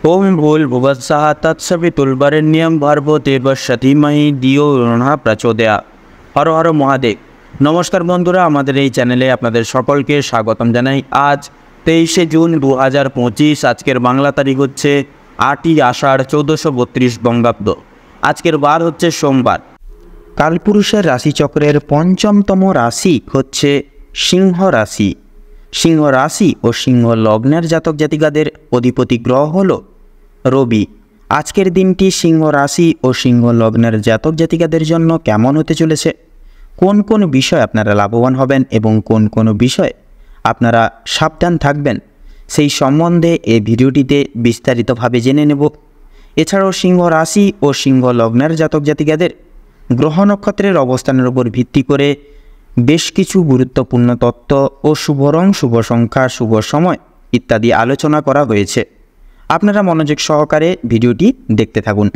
ओम भूर्भुवस्सुः तत्सवितुर्वरेण्यं भर्गो देवस्य धीमहि धियो यो नः प्रचोदयात्। हर हर महादेव। नमस्कार बंधुरा, हमारे এই চ্যানেলে আপনাদের সকলকে স্বাগতম জানাই। আজ 23শে জুন 2025। আজকের বাংলা তারিখ হচ্ছে 8ই আষাঢ় 1432 বঙ্গাব্দ। আজকের বার হচ্ছে সোমবার। কালপুরুষের রাশিচক্রের পঞ্চমতম রাশি হচ্ছে সিংহ রাশি। সিংহ রাশি ও সিংহ লগ্নের জাতক জাতিকাদের অধিপতি গ্রহ হল রবি। আজকের দিনটি সিংহ রাশি ও সিংহ লগ্নের জাতক জাতিকাদের জন্য কেমন হতে চলেছে, কোন কোন বিষয় আপনারা লাভবান হবেন এবং কোন কোন বিষয় আপনারা সাবধান থাকবেন, সেই সম্বন্ধে এই ভিডিওটিতে বিস্তারিতভাবে জেনে নেব। এছাড়াও সিংহ রাশি ও সিংহ লগ্নের জাতক জাতিকাদের গ্রহ নক্ষত্রের অবস্থানের উপর ভিত্তি করে বেশ কিছু গুরুত্বপূর্ণ তত্ত্ব ও শুভ রং, শুভ সংখ্যা, শুভ সময় ইত্যাদি আলোচনা করা হয়েছে। আপনারা মনোযোগ সহকারে ভিডিওটি দেখতে থাকুন।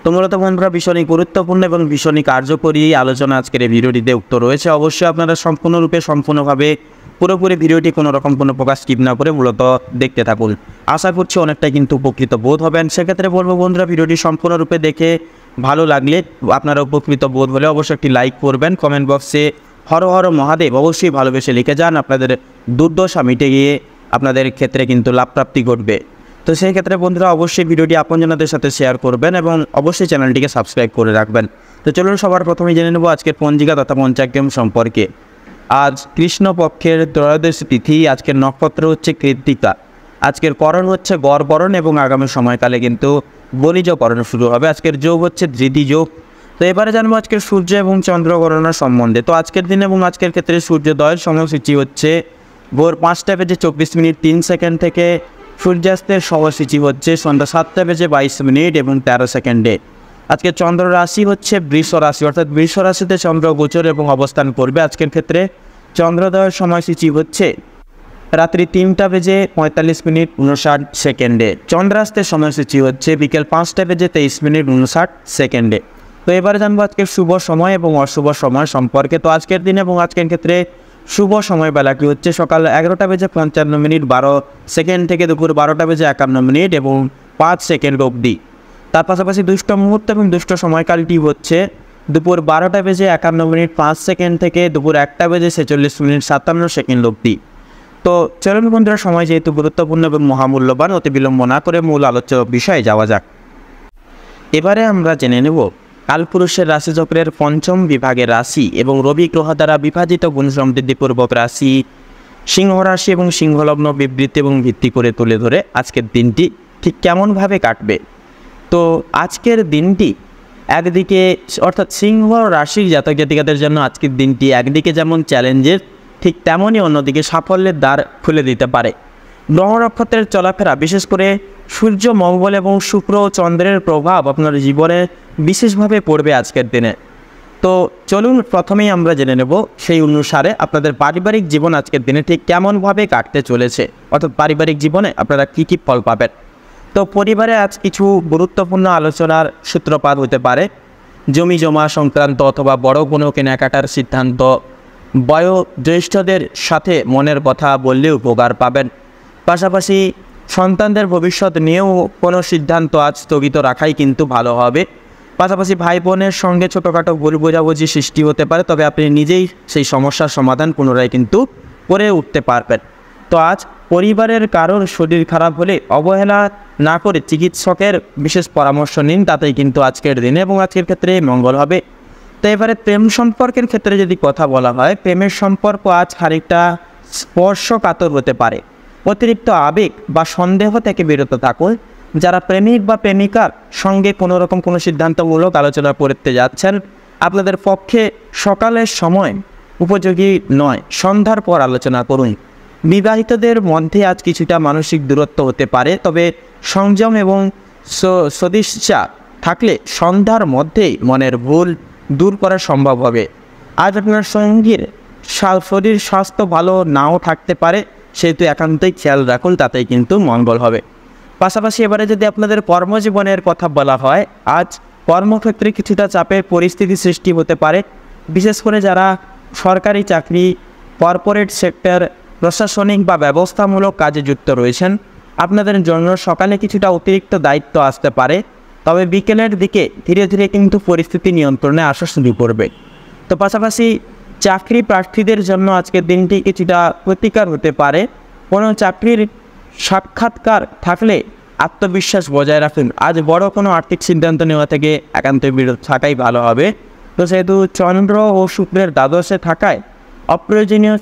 তো মূলত বন্ধুরা, ভীষণই গুরুত্বপূর্ণ এবং ভীষণই কার্যকরী আলোচনা আজকের এই ভিডিওটিতে উক্ত রয়েছে। অবশ্যই আপনারা সম্পূর্ণভাবে পুরোপুরি ভিডিওটি কোনো রকম কোনো প্রকাশ স্কিপ না করে মূলত দেখতে থাকুন। আশা করছি অনেকটাই কিন্তু উপকৃত বোধ হবেন। সেক্ষেত্রে বলবো বন্ধুরা, ভিডিওটি সম্পূর্ণরূপে দেখে ভালো লাগলে, আপনারা উপকৃত বোধ হলে অবশ্যই একটি লাইক করবেন। কমেন্ট বক্সে হর হর মহাদেব অবশ্যই ভালোবেসে লিখে যান। আপনাদের দুর্দশা মিটে গিয়ে আপনাদের ক্ষেত্রে কিন্তু লাভপ্রাপ্তি ঘটবে। তো সেই ক্ষেত্রে বন্ধুরা অবশ্যই ভিডিওটি আপনজনদের সাথে শেয়ার করবেন এবং অবশ্যই চ্যানেলটিকে সাবস্ক্রাইব করে রাখবেন। তো চলুন সবার প্রথমেই জেনে নেব আজকের পঞ্জিকা তথা পঞ্চাগ্রাম সম্পর্কে। আজ কৃষ্ণপক্ষের ত্রয়োদশী তিথি। আজকের নক্ষত্র হচ্ছে কৃত্তিকা। আজকের করণ হচ্ছে গড়বরণ এবং আগামী সময়কালে কিন্তু বণিজকরণ শুরু হবে। আজকের যোগ হচ্ছে ধৃতি যোগ। তো এবারে জানবো আজকের সূর্য এবং চন্দ্র গণনা সম্বন্ধে। তো আজকের দিন এবং আজকের ক্ষেত্রে সূর্যোদয়ের সময়সূচি হচ্ছে ভোর 5:24:03 থেকে সূর্যাস্তের সময়সূচি হচ্ছে সন্ধ্যা 7:22 এবং 13 সেকেন্ডে। আজকে চন্দ্র রাশি হচ্ছে বৃষ রাশি, অর্থাৎ বৃষ রাশিতে চন্দ্র গোচর এবং অবস্থান করবে। আজকের ক্ষেত্রে চন্দ্রোদয়ের সময়সূচি হচ্ছে রাত্রি 3:45:59 চন্দ্রাস্তের সময়সূচি হচ্ছে বিকেল 5:23:59। তো এবারে জানবো আজকের শুভ সময় এবং অশুভ সময় সম্পর্কে। তো আজকের দিন এবং আজকের ক্ষেত্রে শুভ সময় বেলাটি হচ্ছে সকাল 11:55 থেকে দুপুর 12:51 এবং 5 সেকেন্ড অবধি। তার পাশাপাশি দুষ্ট মুহূর্ত এবং দুষ্ট সময়কালটি হচ্ছে দুপুর 12:51 থেকে দুপুর 1:46 অবধি। তো চলুন বন্ধুরা, সময় যেহেতু গুরুত্বপূর্ণ এবং মহামূল্যবান, অতি বিলম্ব না করে মূল আলোচ্য বিষয়ে যাওয়া যাক। এবারে আমরা জেনে নেব কালপুরুষের রাশিচক্রের পঞ্চম বিভাগের রাশি এবং রবি গ্রহ দ্বারা বিভাজিত গুণ সমৃদ্ধিপূর্বক রাশি সিংহ রাশি এবং সিংহলগ্ন বিবৃতি এবং ভিত্তি করে তুলে ধরে আজকের দিনটি ঠিক কেমনভাবে কাটবে। তো আজকের দিনটি একদিকে, অর্থাৎ সিংহ রাশির জাতক জাতিকাদের জন্য আজকের দিনটি একদিকে যেমন চ্যালেঞ্জের, ঠিক তেমনই অন্যদিকে সাফল্যের দ্বার খুলে দিতে পারে। গ্রহ নক্ষত্রের চলাফেরা, বিশেষ করে সূর্য, মঙ্গল এবং শুক্র ও চন্দ্রের প্রভাব আপনার জীবনে বিশেষভাবে পড়বে আজকের দিনে। তো চলুন প্রথমেই আমরা জেনে নেব সেই অনুসারে আপনাদের পারিবারিক জীবন আজকের দিনে ঠিক কেমনভাবে কাটতে চলেছে, অর্থাৎ পারিবারিক জীবনে আপনারা কী কী ফল পাবেন। তো পরিবারে আজ কিছু গুরুত্বপূর্ণ আলোচনার সূত্রপাত হতে পারে। জমি জমা সংক্রান্ত অথবা বড় কোনো কেনাকাটার সিদ্ধান্ত, বয়োজ্যেষ্ঠদের সাথে মনের কথা বললে উপকার পাবেন। পাশাপাশি সন্তানদের ভবিষ্যৎ নিয়েও কোনো সিদ্ধান্ত আজ স্থগিত রাখাই কিন্তু ভালো হবে। পাশাপাশি ভাই বোনের সঙ্গে ছোটোখাটো ভুল বোঝাবুঝি সৃষ্টি হতে পারে, তবে আপনি নিজেই সেই সমস্যার সমাধান পুনরায় কিন্তু করে উঠতে পারবেন। তো আজ পরিবারের কারোর শরীর খারাপ হলে অবহেলা না করে চিকিৎসকের বিশেষ পরামর্শ নিন, তাতেই কিন্তু আজকের দিনে এবং আজকের ক্ষেত্রে মঙ্গল হবে। তো এবারে প্রেম সম্পর্কের ক্ষেত্রে যদি কথা বলা হয়, প্রেমের সম্পর্ক আজ খানিকটা স্পর্শকাতর হতে পারে। অতিরিক্ত আবেগ বা সন্দেহ থেকে বিরত থাকুন। যারা প্রেমিক বা প্রেমিকার সঙ্গে কোনো রকম কোনো সিদ্ধান্তমূলক আলোচনা করতে যাচ্ছেন, আপনাদের পক্ষে সকালের সময় উপযোগী নয়, সন্ধ্যার পর আলোচনা করুন। বিবাহিতদের মধ্যে আজ কিছুটা মানসিক দূরত্ব হতে পারে, তবে সংযম এবং সদিচ্ছা থাকলে সন্ধ্যার মধ্যেই মনের ভুল দূর করা সম্ভব হবে। আজ আপনার সঙ্গীর শরীর স্বাস্থ্য ভালো নাও থাকতে পারে, সেহেতু একান্তই খেয়াল রাখুন, তাতেই কিন্তু মঙ্গল হবে। পাশাপাশি এবারে যদি আপনাদের কর্মজীবনের কথা বলা হয়, আজ কর্মক্ষেত্রে কিছুটা চাপের পরিস্থিতি সৃষ্টি হতে পারে। বিশেষ করে যারা সরকারি চাকরি, কর্পোরেট সেক্টর, প্রশাসনিক বা ব্যবস্থামূলক কাজে যুক্ত রয়েছেন, আপনাদের জন্য সকালে কিছুটা অতিরিক্ত দায়িত্ব আসতে পারে, তবে বিকেলের দিকে ধীরে ধীরে কিন্তু পরিস্থিতি নিয়ন্ত্রণে আসা শুরু করবে। তো পাশাপাশি চাকরি প্রার্থীদের জন্য আজকের দিনটি কিছুটা প্রতিকার হতে পারে। কোনো চাকরির সাক্ষাৎকার থাকলে আত্মবিশ্বাস বজায় রাখুন। আজ বড় কোনো আর্থিক সিদ্ধান্ত নেওয়া থেকে একান্ত বিরত থাকাই ভালো হবে। তো সেহেতু চন্দ্র ও শুক্রের দ্বাদশে থাকায় অপ্রয়োজনীয়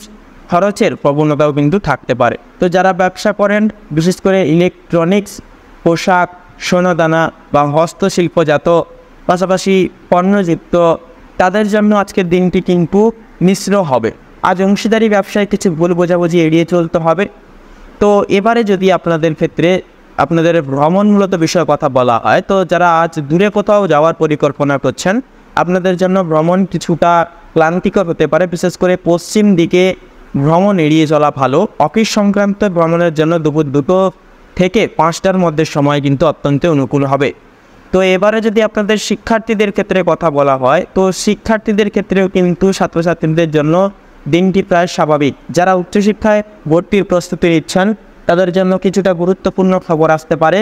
খরচের প্রবণতাও কিন্তু থাকতে পারে। তো যারা ব্যবসা করেন, বিশেষ করে ইলেকট্রনিক্স, পোশাক, সোনাদানা বা হস্তশিল্পজাত পাশাপাশি পণ্যযুক্ত, তাদের জন্য আজকের দিনটি কিন্তু মিশ্র হবে। আজ অংশীদারি ব্যবসায় কিছু ভুল বোঝাবুঝি এড়িয়ে চলতে হবে। তো এবারে যদি আপনাদের ক্ষেত্রে আপনাদের ভ্রমণমূলত বিষয়ে কথা বলা হয়, তো যারা আজ দূরে কোথাও যাওয়ার পরিকল্পনা করছেন, আপনাদের জন্য ভ্রমণ কিছুটা ক্লান্তিকর হতে পারে। বিশেষ করে পশ্চিম দিকে ভ্রমণ এড়িয়ে চলা ভালো। অফিস সংক্রান্ত ভ্রমণের জন্য দুপুর 2টো থেকে 5টার মধ্যে সময় কিন্তু অত্যন্ত অনুকূল হবে। তো এবারে যদি আপনাদের শিক্ষার্থীদের ক্ষেত্রে কথা বলা হয়, তো শিক্ষার্থীদের ক্ষেত্রেও কিন্তু ছাত্রছাত্রীদের জন্য দিনটি প্রায় স্বাভাবিক। যারা উচ্চশিক্ষায় ভর্তির প্রস্তুতি নিচ্ছেন, তাদের জন্য কিছুটা গুরুত্বপূর্ণ খবর আসতে পারে।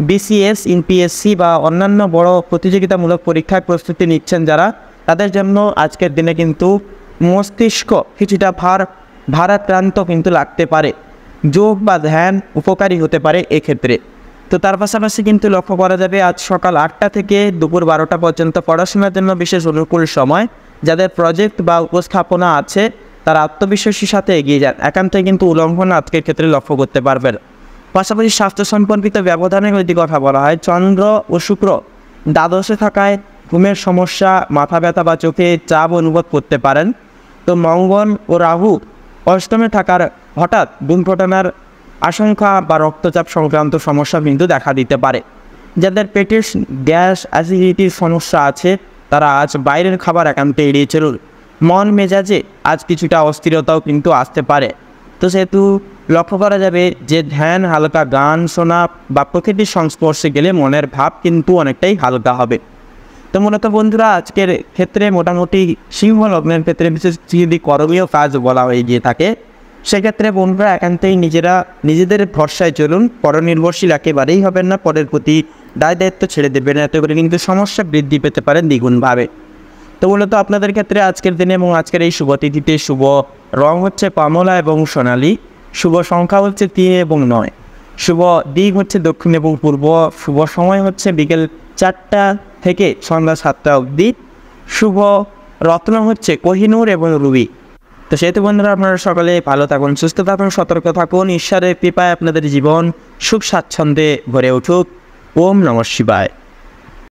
বিসিএস, ইউপিএসসি বা অন্যান্য বড় প্রতিযোগিতামূলক পরীক্ষার প্রস্তুতি নিচ্ছেন যারা, তাদের জন্য আজকের দিনে কিন্তু মস্তিষ্ক কিছুটা ভারাক্রান্ত কিন্তু লাগতে পারে। যোগ বা ধ্যান উপকারী হতে পারে এক্ষেত্রে। তো তার পাশাপাশি কিন্তু লক্ষ্য করা যাবে আজ সকাল 8টা থেকে দুপুর 12টা পর্যন্ত পড়াশোনার জন্য বিশেষ অনুকূল সময়। যাদের প্রজেক্ট বা উপস্থাপনা আছে, তারা আত্মবিশ্বাসের সাথে এগিয়ে যান। একান্তই কিন্তু উল্লঙ্ঘন আজকের ক্ষেত্রে লক্ষ্য করতে পারবেন। পাশাপাশি স্বাস্থ্য সম্পর্কিত ব্যবধানের যদি কথা বলা হয়, চন্দ্র ও শুক্র দ্বাদশে থাকায় ঘুমের সমস্যা, মাথা ব্যথা বা চোখে চাপ অনুভব করতে পারেন। তো মঙ্গল ও রাহু অষ্টমে থাকার হঠাৎ দুর্ঘটনার আশঙ্কা বা রক্তচাপ সংক্রান্ত সমস্যা কিন্তু দেখা দিতে পারে। যাদের পেটের গ্যাস, অ্যাসিডিটির সমস্যা আছে, তারা আজ বাইরের খাবার একান্ত এড়িয়ে চলুন। মন মেজাজে আজ কিছুটা অস্থিরতাও কিন্তু আসতে পারে। তো সেহেতু লক্ষ্য করা যাবে যে ধ্যান, হালকা গান শোনা বা প্রকৃতির সংস্পর্শে গেলে মনের ভাব কিন্তু অনেকটাই হালকা হবে। তো মূলত বন্ধুরা, আজকের ক্ষেত্রে মোটামুটি সিংহ লগ্নের ক্ষেত্রে বিশেষ যদি করণীয় কাজ বলা হয়ে গিয়ে থাকে, সেক্ষেত্রে বন্ধুরা একান্তই নিজেদের ভরসায় চলুন। পরনির্ভরশীল একেবারেই হবেন না, পরের প্রতি দায় দায়িত্ব ছেড়ে দেবেন। এতে করে কিন্তু সমস্যা বৃদ্ধি পেতে পারেন দ্বিগুণভাবে। তো মূলত আপনাদের ক্ষেত্রে আজকের দিনে এবং আজকের এই শুভ তিথিতে শুভ রং হচ্ছে কমলা এবং সোনালি, শুভ সংখ্যা হচ্ছে 3 এবং 9, শুভ দিক হচ্ছে দক্ষিণ এবং পূর্ব, শুভ সময় হচ্ছে বিকেল 4টা থেকে সন্ধ্যা 7টা অবধি, শুভ রত্ন হচ্ছে কোহিনূর এবং রুবি। তো সেহেতু বন্ধুরা, আপনারা সকলে ভালো থাকুন, সুস্থ থাকুন, সতর্ক থাকুন। ঈশ্বরের কৃপায় আপনাদের জীবন সুখ স্বাচ্ছন্দ্যে ভরে উঠুক। ওম নমঃ শিবায়।